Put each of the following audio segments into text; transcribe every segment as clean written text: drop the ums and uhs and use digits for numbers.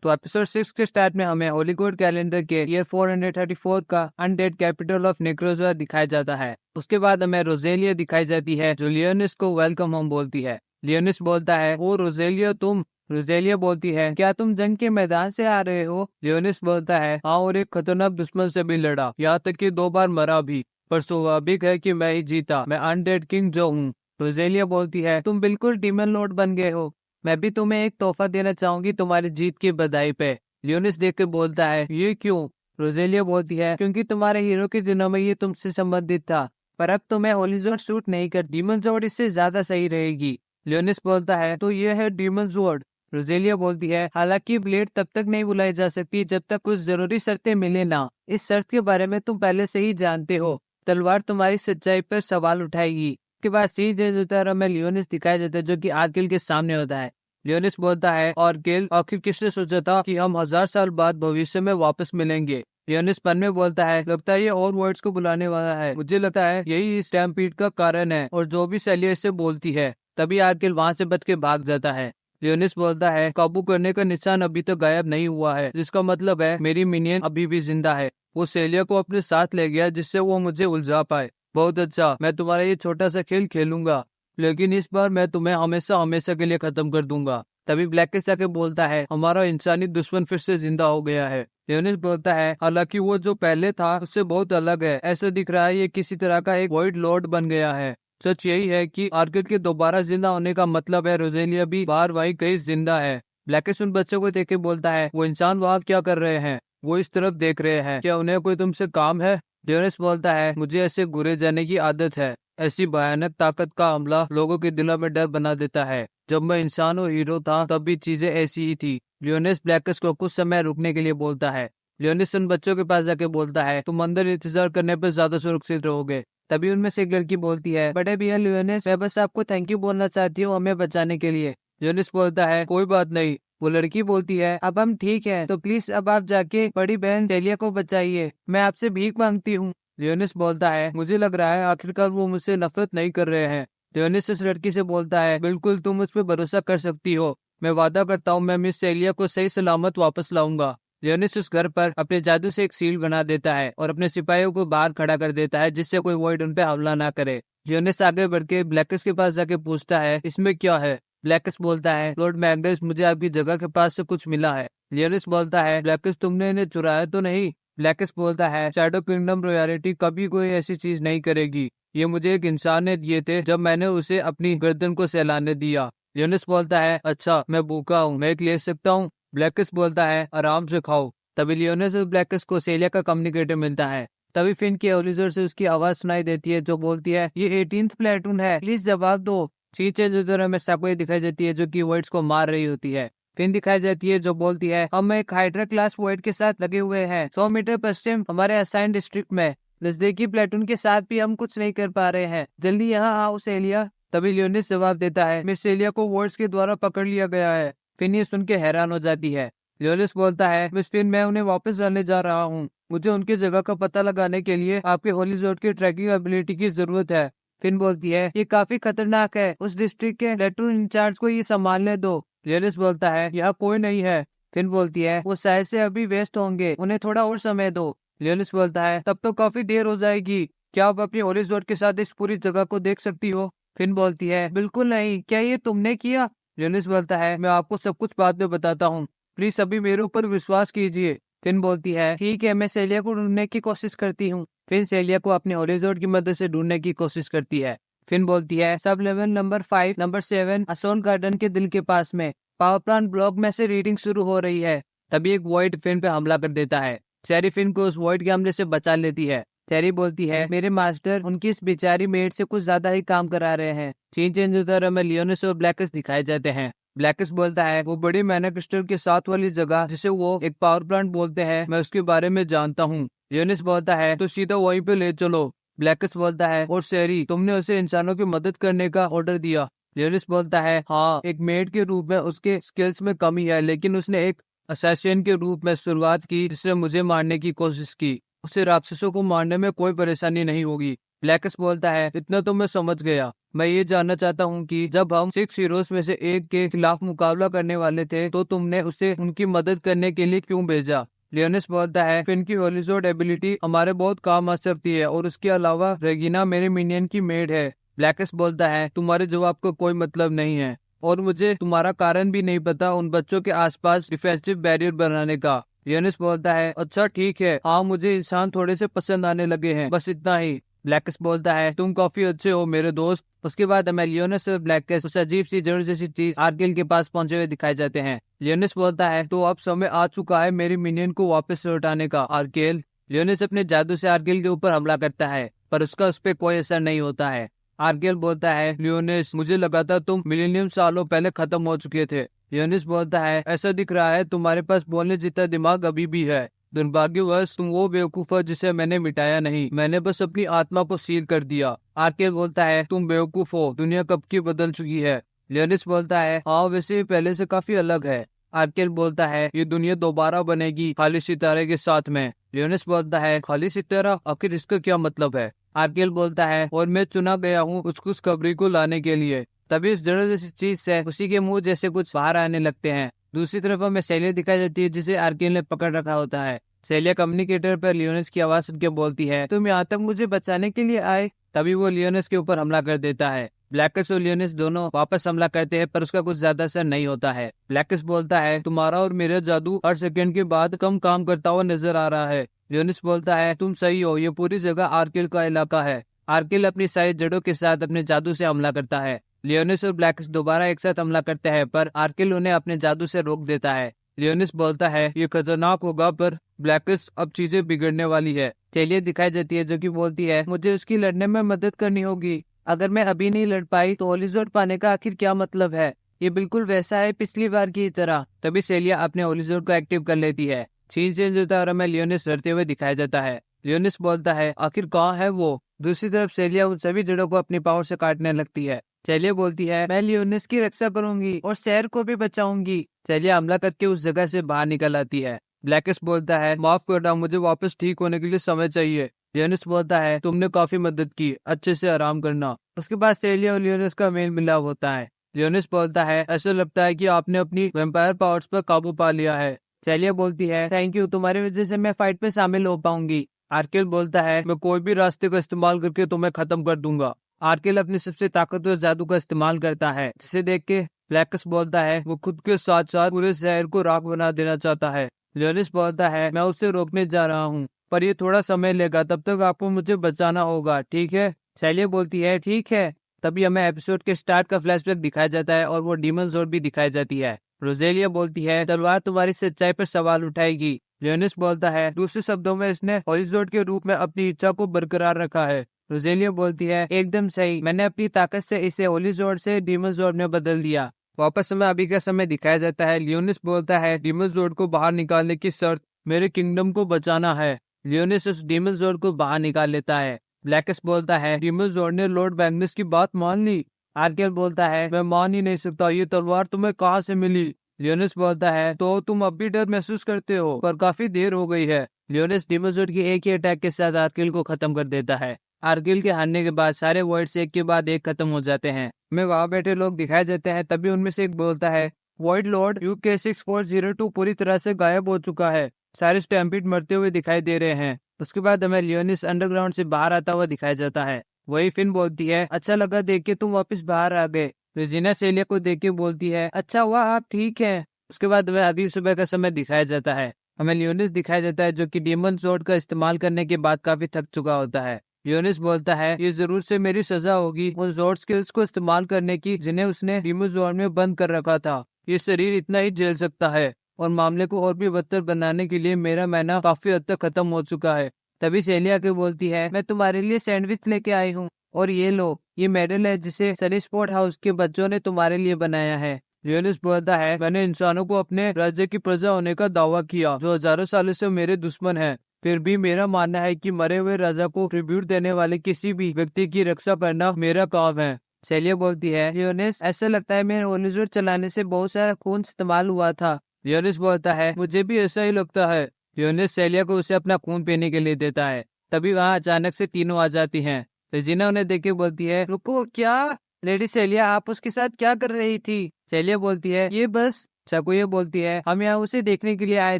तो एपिसोड 6 के स्टार्ट में हमें हॉलीवुड कैलेंडर के ईयर 434 का अनडेड कैपिटल ऑफ नेक्रोज़ा दिखाया जाता है। उसके बाद हमें रोजेलिया दिखाई जाती है जो लियोनिस को वेलकम होम बोलती है। लियोनिस बोलता है, ओ रोजेलिया तुम। रोजेलिया बोलती है, क्या तुम जंग के मैदान से आ रहे हो? लियोनिस बोलता है, हाँ, और एक खतरनाक दुश्मन से भी लड़ा, यहाँ तक कि 2 बार मरा भी, पर स्वाभाविक है कि मैं ही जीता। मैं अनडेड किंग जो हूँ। रोजेलिया बोलती है, तुम बिल्कुल डीमन लॉर्ड बन गए हो। मैं भी तुम्हें एक तोहफा देना चाहूंगी तुम्हारी जीत की बधाई पे। लियोनिस देख के बोलता है, ये क्यों? रोजेलिया बोलती है, क्योंकि तुम्हारे हीरो के दिनों में ये तुमसे संबंधित था, पर अब तुम्हें होलीजोर्ड सूट नहीं कर, डीमन जोर्ड इससे ज्यादा सही रहेगी। लियोनिस बोलता है, तो ये है डीमन जोर्ड। रोजेलिया बोलती है, हालांकि ब्लेड तब तक नहीं बुलाई जा सकती जब तक कुछ जरूरी शर्तें मिले ना। इस शर्त के बारे में तुम पहले से ही जानते हो। तलवार तुम्हारी सच्चाई पर सवाल उठाएगी। के बाद सी जे में लियोनिस दिखाया जाता है जो कि आर्किल के सामने होता है। लियोनिस बोलता है, और गिल, आखिर किसने सोचा था कि हम 1000 साल बाद भविष्य में वापस मिलेंगे? लियोनिस पन में बोलता है, लगता है ये और वर्ड्स को बुलाने वाला है। मुझे लगता है यही इस स्टैम्पीड का कारण है और जो भी सेलिया इससे बोलती है। तभी आर्किल वहां से बच के भाग जाता है। लियोनिस बोलता है, काबू करने का निशान अभी तक गायब नहीं हुआ है, जिसका मतलब है मेरी मिनियन अभी भी जिंदा है। वो सेलिया को अपने साथ ले गया जिससे वो मुझे उलझा पाए। बहुत अच्छा, मैं तुम्हारा ये छोटा सा खेल खेलूंगा, लेकिन इस बार मैं तुम्हें हमेशा हमेशा के लिए खत्म कर दूंगा। तभी ब्लैकेस्ट आके बोलता है, हमारा इंसानी दुश्मन फिर से जिंदा हो गया है। लियोनिस बोलता है, हालांकि वो जो पहले था उससे बहुत अलग है। ऐसा दिख रहा है ये किसी तरह का एक वॉइड लॉर्ड बन गया है। सच यही है कि आर्किल के दोबारा जिंदा होने का मतलब है रोजेलिया भी बाहर वहीं कहीं जिंदा है। ब्लैकेस्ट उन बच्चों को देख के बोलता है, वो इंसान वहाँ क्या कर रहे हैं? वो इस तरफ देख रहे हैं, क्या उन्हें कोई तुमसे काम है? लियोनिस बोलता है, मुझे ऐसे घुरे जाने की आदत है। ऐसी भयानक ताकत का हमला लोगों के दिलों में डर बना देता है। जब मैं इंसान और हीरो था तब भी चीजें ऐसी ही थी। लियोनिस ब्लैकस को कुछ समय रुकने के लिए बोलता है। लियोनिस उन बच्चों के पास जाके बोलता है, तुम अंदर इंतजार करने पर ज्यादा सुरक्षित रहोगे। तभी उनमें से एक लड़की बोलती है, बड़े भैया लियोनिस, मैं बस आपको थैंक यू बोलना चाहती हूँ हमें बचाने के लिए। लियोनिस बोलता है, कोई बात नहीं। वो लड़की बोलती है, अब हम ठीक है, तो प्लीज अब आप जाके बड़ी बहन सेलिया को बचाइए, मैं आपसे भीख मांगती हूँ। लियोनिस बोलता है, मुझे लग रहा है आखिरकार वो मुझसे नफरत नहीं कर रहे हैं। लियोनिस इस लड़की से बोलता है, बिल्कुल, तुम मुझ पर भरोसा कर सकती हो। मैं वादा करता हूँ मैं मिस सेलिया को सही सलामत वापस लाऊंगा। लियोनिस उस घर पर अपने जादू से एक सील बना देता है और अपने सिपाहियों को बाहर खड़ा कर देता है जिससे कोई वॉइड उन पे हमला ना करे। लियोनिस आगे बढ़ के ब्लैकस के पास जाके पूछता है, इसमें क्या है? ब्लैकस बोलता है, लॉर्ड मैग्नस, मुझे आपकी जगह के पास से कुछ मिला है। लियोनिस बोलता है, ब्लैकस, तुमने इन्हें चुराया तो नहीं? ब्लैकस बोलता है, शैडो किंगडम रॉयल्टी कभी कोई ऐसी चीज नहीं करेगी। ये मुझे एक इंसान ने दिए थे जब मैंने उसे अपनी गर्दन को सहलाने दिया। लियोनिस बोलता है, अच्छा, मैं भूखा हूँ, मैं एक ले सकता हूँ? ब्लैकस बोलता है, आराम से खाओ। तभी लियोनिस और ब्लैकस को सेलिया का कम्युनिकेटर मिलता है। तभी फिन के होलीजर से उसकी आवाज सुनाई देती है जो बोलती है, ये 18th प्लेटून है, प्लीज जवाब दो। चीचे जो हमें साकुए दिखाई जाती है जो कि वर्ड्स को मार रही होती है। फिन दिखाई जाती है जो बोलती है, हम एक हाइड्रा क्लास वॉइड के साथ लगे हुए हैं 100 मीटर पश्चिम हमारे असाइन डिस्ट्रिक्ट में। नजदीकी प्लेटून के साथ भी हम कुछ नहीं कर पा रहे हैं, जल्दी यहाँ आओ सेलिया। तभी लियोनिस जवाब देता है, मिस सेलिया को वर्ड्स के द्वारा पकड़ लिया गया है। फिन ये सुन के हैरान हो जाती है। लियोनिस बोलता है, मिस फिन, मैं उन्हें वापस लाने जा रहा हूँ। मुझे उनकी जगह का पता लगाने के लिए आपके होलीजोर्ड की ट्रैकिंग एबिलिटी की जरूरत है। फिन बोलती है, ये काफी खतरनाक है, उस डिस्ट्रिक्ट के प्लेटून इंचार्ज को ये संभालने दो। लियोनिस बोलता है, यहाँ कोई नहीं है। फिन बोलती है, वो शायद से अभी व्यस्त होंगे, उन्हें थोड़ा और समय दो। लियोनिस बोलता है, तब तो काफी देर हो जाएगी, क्या आप अपनी होलीजोर्ड के साथ इस पूरी जगह को देख सकती हो? फिन बोलती है, बिल्कुल नहीं, क्या ये तुमने किया? लियोनिस बोलता है, मैं आपको सब कुछ बाद में बताता हूँ, प्लीज अभी मेरे ऊपर विश्वास कीजिए। फिन बोलती है, ठीक है, मैं सेलिया को ढूंढने की कोशिश करती हूँ। फिन सेलिया को अपने होलीजोर्ड की मदद से ढूंढने की कोशिश करती है। फिन बोलती है, सब लेवल नंबर 5 नंबर 7 असोन गार्डन के दिल के पास में पावर प्लांट ब्लॉक में से रीडिंग शुरू हो रही है। तभी एक वॉइड फिन पे हमला कर देता है। चेरी फिन को उस वॉइड के हमले से बचा लेती है। चेरी बोलती है, मेरे मास्टर उनकी इस बेचारी मेड से कुछ ज्यादा ही काम करा रहे हैं। सीन चेंज होता है, लियोनिस और ब्लैकस दिखाए जाते हैं। ब्लैकस बोलता है, वो बड़ी मैना क्रिस्टल के साथ वाली जगह जिसे वो एक पावर प्लांट बोलते हैं, मैं उसके बारे में जानता हूँ। लियोनिस बोलता है, तो सीधा वहीं पे ले चलो। ब्लैकस बोलता है, और शेरी, तुमने उसे इंसानों की मदद करने का ऑर्डर दिया? लियोनिस बोलता है, हाँ, एक मेड के रूप में उसके स्किल्स में कमी है, लेकिन उसने एक असैसिन के रूप में शुरुआत की जिसने मुझे मारने की कोशिश की। उसे राक्षसों को मारने में कोई परेशानी नहीं होगी। ब्लैकस बोलता है इतना तो मैं समझ गया, मैं ये जानना चाहता हूँ कि जब हम 6 हीरोज में से एक के खिलाफ मुकाबला करने वाले थे तो तुमने उसे उनकी मदद करने के लिए क्यों भेजा। लियोनिस बोलता है फिन की होलीजोर्ड एबिलिटी हमारे बहुत काम आ सकती है और उसके अलावा रेगिना मेरे मिनियन की मेड है। ब्लैकस बोलता है तुम्हारे जवाब का कोई मतलब नहीं है और मुझे तुम्हारा कारण भी नहीं पता उन बच्चों के आसपास डिफेंसिव बैरियर बनाने का। लियोनिस बोलता है अच्छा ठीक है, हाँ मुझे इंसान थोड़े से पसंद आने लगे हैं, बस इतना ही। ब्लैकस बोलता है तुम काफी अच्छे हो मेरे दोस्त। उसके बाद हमें लियोनिस और ब्लैकस उस अजीब सी जड़ जैसी चीज आर्किल के पास पहुंचे हुए दिखाए जाते हैं। लियोनिस बोलता है तो अब समय आ चुका है मेरी मिनियन को वापस लौटाने का आर्किल। लियोनिस अपने जादू से आर्किल के ऊपर हमला करता है पर उसका उस पर कोई असर नहीं होता है। आर्किल बोलता है लियोनिस मुझे लगा था तुम मिलीनियम सालों पहले खत्म हो चुके थे। लियोनिस बोलता है ऐसा दिख रहा है तुम्हारे पास बोलने जितना दिमाग अभी भी है, दुर्भाग्यवश तुम वो बेवकूफ हो जिसे मैंने मिटाया नहीं, मैंने बस अपनी आत्मा को सील कर दिया। आर्किल बोलता है तुम बेवकूफ हो, दुनिया कब की बदल चुकी है। लियोनिस बोलता है हाँ वैसे पहले से काफी अलग है। आर्किल बोलता है ये दुनिया दोबारा बनेगी खाली सितारे के साथ में। लियोनिस बोलता है खाली सितारा, आखिर इसका क्या मतलब है। आर्किल बोलता है और मैं चुना गया हूँ उस खुशखबरी को लाने के लिए। तभी इस जड़ जैसी चीज से उसी के मुंह जैसे कुछ बाहर आने लगते हैं। दूसरी तरफ हमें सेलिया दिखाई देती है जिसे आर्किल ने पकड़ रखा होता है। सेलिया कम्युनिकेटर पर लियोनिस की आवाज सुन के बोलती है तुम यहाँ तक मुझे बचाने के लिए आए। तभी वो लियोनिस के ऊपर हमला कर देता है। ब्लैकस और लियोनिस दोनों वापस हमला करते हैं पर उसका कुछ ज्यादा असर नहीं होता है। ब्लैकस बोलता है तुम्हारा और मेरा जादू हर सेकंड के बाद कम काम करता हुआ नजर आ रहा है। लियोनिस बोलता है तुम सही हो, ये पूरी जगह आर्किल का इलाका है। आर्किल अपनी सारी जड़ों के साथ अपने जादू से हमला करता है। लियोनिस और ब्लैकस दोबारा एक साथ हमला करते हैं पर आर्किल उन्हें अपने जादू से रोक देता है। लियोनिस बोलता है ये खतरनाक होगा पर ब्लैकस अब चीजें बिगड़ने वाली है। सेलिया दिखाई जाती है जो कि बोलती है मुझे उसकी लड़ने में मदद करनी होगी, अगर मैं अभी नहीं लड़ पाई तो होलीजोर्ड पाने का आखिर क्या मतलब है। ये बिल्कुल वैसा है पिछली बार की तरह। तभी सेलिया अपने होलीजोर्ड को एक्टिव कर लेती है। सीन चेंज होता है और हमें लियोनिस लड़ते हुए दिखाया जाता है। लियोनिस बोलता है आखिर कहाँ है वो। दूसरी तरफ सेलिया उन सभी जड़ों को अपनी पावर से काटने लगती है। सेलिया बोलती है मैं लियोनिस की रक्षा करूंगी और शहर को भी बचाऊंगी। सेलिया हमला करके उस जगह से बाहर निकल आती है। ब्लैकस बोलता है माफ करना, मुझे वापस ठीक होने के लिए समय चाहिए। लियोनिस बोलता है तुमने काफी मदद की, अच्छे से आराम करना। उसके बाद सेलिया और लियोनिस का मेल मिलाप होता है। लियोनिस बोलता है ऐसा लगता है कि आपने अपनी वेम्पायर पावर्स पर काबू पा लिया है। सेलिया बोलती है थैंक यू, तुम्हारी वजह से मैं फाइट में शामिल हो पाऊंगी। आर्किल बोलता है मैं कोई भी रास्ते का इस्तेमाल करके तुम्हें खत्म कर दूंगा। आर्किल अपने सबसे ताकतवर जादू का इस्तेमाल करता है जिसे देख के ब्लैकस बोलता है वो खुद के साथ साथ पूरे शहर को राख बना देना चाहता है। लियोनिस बोलता है मैं उसे रोकने जा रहा हूँ पर ये थोड़ा समय लेगा, तब तक आपको मुझे बचाना होगा, ठीक है। सेलिया बोलती है ठीक है। तभी हमें एपिसोड के स्टार्ट का फ्लैशबैक दिखाया जाता है और वो डीमन ज़ोर्ड भी दिखाई जाती है। रोजेलिया बोलती है तलवार तुम्हारी सच्चाई पर सवाल उठाएगी। लियोनिस बोलता है दूसरे शब्दों में इसने होलीजोर्ड के रूप में अपनी इच्छा को बरकरार रखा है। रोजेलिया बोलती है एकदम सही, मैंने अपनी ताकत से इसे होलीजोर्ड से डीमन ज़ोर्ड में बदल दिया। वापस हमें अभी का समय दिखाया जाता है। लियोनिस बोलता है डीमन ज़ोर्ड को बाहर निकालने की शर्त मेरे किंगडम को बचाना है। लियोनिस उस डीमन ज़ोर्ड को बाहर निकाल लेता है। ब्लैकस बोलता है डीमन ज़ोर्ड ने लॉर्ड मैग्नस की बात मान ली। आर्किल बोलता है मैं मान ही नहीं सकता, ये तलवार तुम्हें कहाँ से मिली। लियोनिस बोलता है तो तुम अब भी डर महसूस करते हो पर काफी देर हो गई है। लियोनिस डीमन ज़ोर्ड की एक ही अटैक के साथ आर्किल को खत्म कर देता है। आर्किल के हारने के बाद सारे वॉइड्स एक के बाद एक खत्म हो जाते हैं। हमें वहाँ बैठे लोग दिखाए जाते हैं। तभी उनमें से एक बोलता है वॉइड लॉर्ड UK6402 पूरी तरह से गायब हो चुका है, सारे स्टैम्पिड मरते हुए दिखाई दे रहे हैं। उसके बाद हमें लियोनिस अंडरग्राउंड से बाहर आता हुआ दिखाया जाता है। वही फिन बोलती है अच्छा लगा देख के तुम वापस बाहर आ गए। रेजिना सेलिया को देख के बोलती है अच्छा हुआ आप ठीक है। उसके बाद हमें अगली सुबह का समय दिखाया जाता है। हमें लियोनिस दिखाया जाता है जो कि डीमन ज़ोर्ड का इस्तेमाल करने के बाद काफी थक चुका होता है। लियोनिस बोलता है ये जरूर से मेरी सजा होगी उन ज़ोर्ड स्किल्स को इस्तेमाल करने की जिन्हें उसने डीमन ज़ोर्ड में बंद कर रखा था। ये शरीर इतना ही झेल सकता है और मामले को और भी बदतर बनाने के लिए मेरा मैना काफी हद तक खत्म हो चुका है। तभी सेलिया के बोलती है मैं तुम्हारे लिए सैंडविच लेके आई हूँ और ये लो, ये मेडल है जिसे सनी स्पोर्ट हाउस के बच्चों ने तुम्हारे लिए बनाया है। लियोनिस बोलता है मैंने इंसानों को अपने राज्य की प्रजा होने का दावा किया जो हजारों सालों से मेरे दुश्मन है, फिर भी मेरा मानना है कि मरे हुए राजा को ट्रिब्यूट देने वाले किसी भी व्यक्ति की रक्षा करना मेरा काम है। सेलिया बोलती है लियोनिस ऐसा लगता है मेरे होलीजोर्ड चलाने से बहुत सारा खून इस्तेमाल हुआ था। लियोनिस बोलता है मुझे भी ऐसा ही लगता है। लियोनिस सेलिया को उसे अपना खून पीने के लिए देता है। तभी वहाँ अचानक से तीनों आ जाती हैं। रेजिना उन्हें देख के बोलती है, रुको, क्या? लेडी सेलिया, आप उसके साथ क्या कर रही थी? सेलिया बोलती है, ये बस। चाकू ये बोलती है, हम यहाँ उसे देखने के लिए आए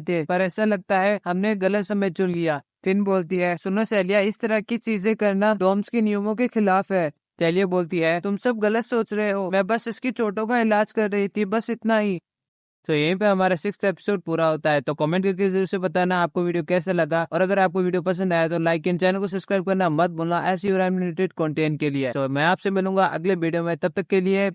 थे, पर ऐसा लगता है हमने गलत समय चुन लिया। फिन बोलती है, सुनो सेलिया, इस तरह की चीजें करना डॉम्स के नियमों के खिलाफ है। सेलिया बोलती है, तुम सब गलत सोच रहे हो, मैं बस इसकी चोटों का इलाज कर रही थी, बस इतना ही। तो यहीं पे हमारा 6th एपिसोड पूरा होता है। तो कमेंट करके जरूर से बताना आपको वीडियो कैसा लगा, और अगर आपको वीडियो पसंद आया तो लाइक एंड चैनल को सब्सक्राइब करना मत भूलना ऐसी और रिलेटेड कंटेंट के लिए। तो मैं आपसे मिलूंगा अगले वीडियो में, तब तक के लिए